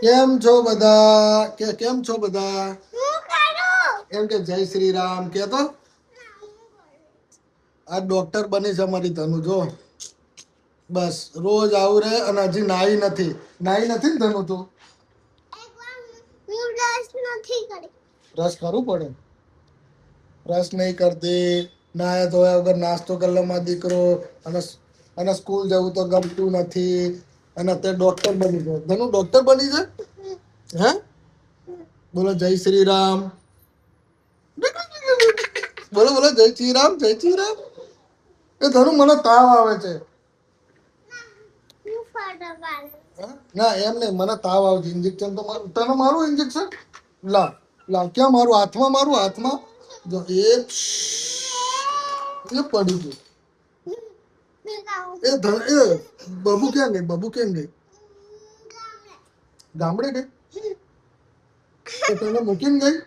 કેમ છો બધા? કેમ છો બધા? એમ કે જય શ્રી રામ કે તો આ ડોક્ટર બની છે અમારી ધનુ જો બસ રોજ આવું રે અને હજી નાઈ નથી ને ધનુ તું રસ કરવું પડે રસ નહીં કરતી નાયા ધોયા વગર નાસ્તો કરી લે મારો દીકરો અને અને સ્કૂલ જવું તો ગમતું નથી અને અત્યારે ડોક્ટર બની ગયો ધનુ ડોક્ટર બની છે હે બોલો જય શ્રી રામ બોલો બોલો જય શ્રી રામ જય શ્રી રામ એ ધનુ મને તાવ આવે છે ના એમ નહીં મને તાવ આવે છે ઇન્જેક્શન તો મારું તને મારું ઇન્જેક્શન લાવ લાવ ક્યાં મારું હાથમાં જો એ પડી ગયું એ બબુ ક્યાં ગઈ ગામડે ગઈ તો તને મૂકીને ગઈ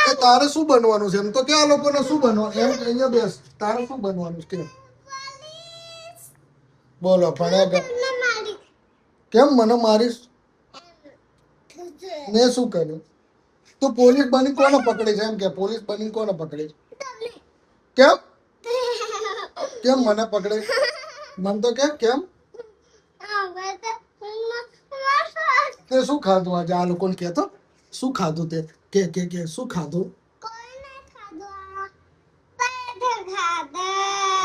એ તારે શું બનવાનું છે એમ તો કે આ લોકોને શું બનવાનું એમ અહીંયા બેસ તારે શું બનવાનું છે કે બોલો ભણ્યા કેમ મને મારીશ મેં શું કર્યું તું પોલીસ બની કોને પકડી છે એમ કે પોલીસ બની કોને પકડી કેમ કેમ મને પકડે મન તો કેમ તે શું ખાધું આજે આ લોકોને કહેતો શું ખાધું તે કે શું ખાધું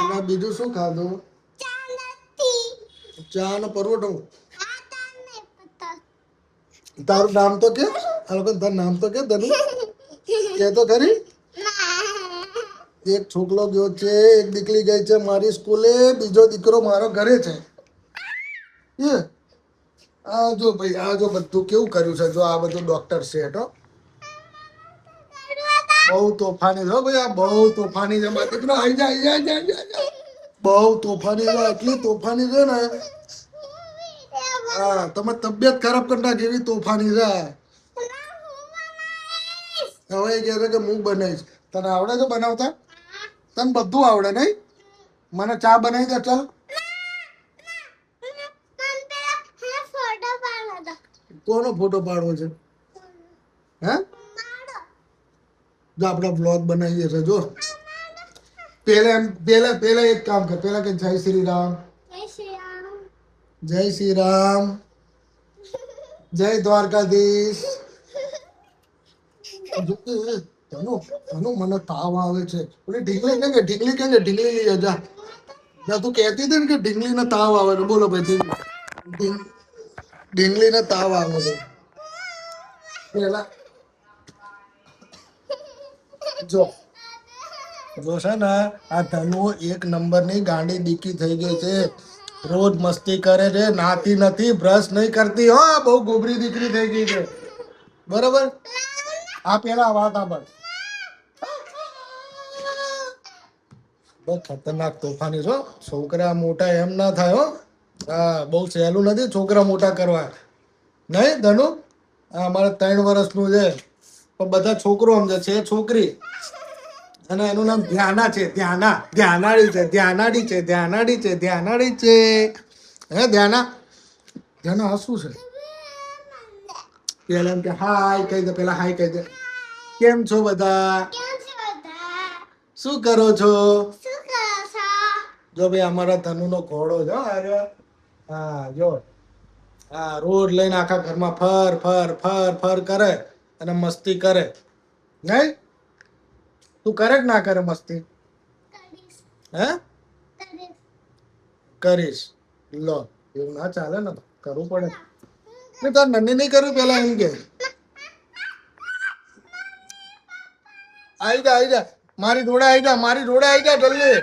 અને બીજું શું ખાધું ચા ને પરોઠો તારું નામ તો કે આ લોકો તારું નામ તો કે ધનુ કે તો ખરી એક છોકરો ગયો છે એક દીકરી ગઈ છે મારી સ્કૂલે બીજો દીકરો મારો ઘરે છે આ જો ભાઈ આ જો બધું કેવું કર્યું છે જો આ બધું ડોક્ટર સેટ હો બહુ તોફાની છે ભાઈ આ બહુ તોફાની છે મારી દીકરો આઈ જા બહુ તોફાની છે એટલી તોફાની છે ને હા તમે તબિયત ખરાબ કરી નાખી એવી તોફાની છે હવે એ કહે છે કે હું બનાવીશ તને આવડે છે બનાવતા તને બધું આવડે નહીં મને ચા બનાવી દે ચાલ કોનો ફોટો પાડવો છે હે જો આપણે બ્લોગ બનાવીએ છે જો પેલા એક કામ કર પેલા કે જય શ્રી રામ જય શ્રી રામ જય દ્વારકાધીશ ધનુ મને તાવ આવે છે ઓલી ઢીંગલી કે ઢીંગલી લઈ જા તું કહેતી હતી ને કે ઢીંગલી ને તાવ આવે છે બોલો ભાઈ ઢીંગલી ને તાવ આવે છે પેલા જો છે ને આ ધનુ એક નંબરની ગાંડી દીકી થઈ ગઈ છે રોજ મસ્તી કરે છે નાતી નથી બ્રશ નહીં કરતી હો બહુ ગોબરી દીકરી થઈ ગઈ છે બરોબર આ પેલા વાત આપણ બહુ ખતરનાક તોફાની છો છોકરા મોટા એમ ના થાય હો હા બહુ સહેલું નથી છોકરા મોટા કરવા નહીં ધનુ અમારે 3 વર્ષનું છે પણ બધા છોકરો સમજે છે છોકરી અને એનું નામ ધ્યાના છે ધ્યાનાડી છે હે ધ્યાના આ શું છે પેલા એમ કે હાય કહી દે પેલા હાય કહી દે કેમ છો બધા શું કરો છો જો ભાઈ અમારા ધનુનો ઘોડો જો હા જો હા રોડ લઈને આખા ઘરમાં ફર કરે અને મસ્તી કરે નહીં તું કરે કે ના કરે મસ્તી હે કરીશ લો એવું ના ચાલે ને કરવું પડે ને તાર નન્ની નહીં કરવી પેલા એમ કે આવી જા મારી જોડે આવી જા જલ્દી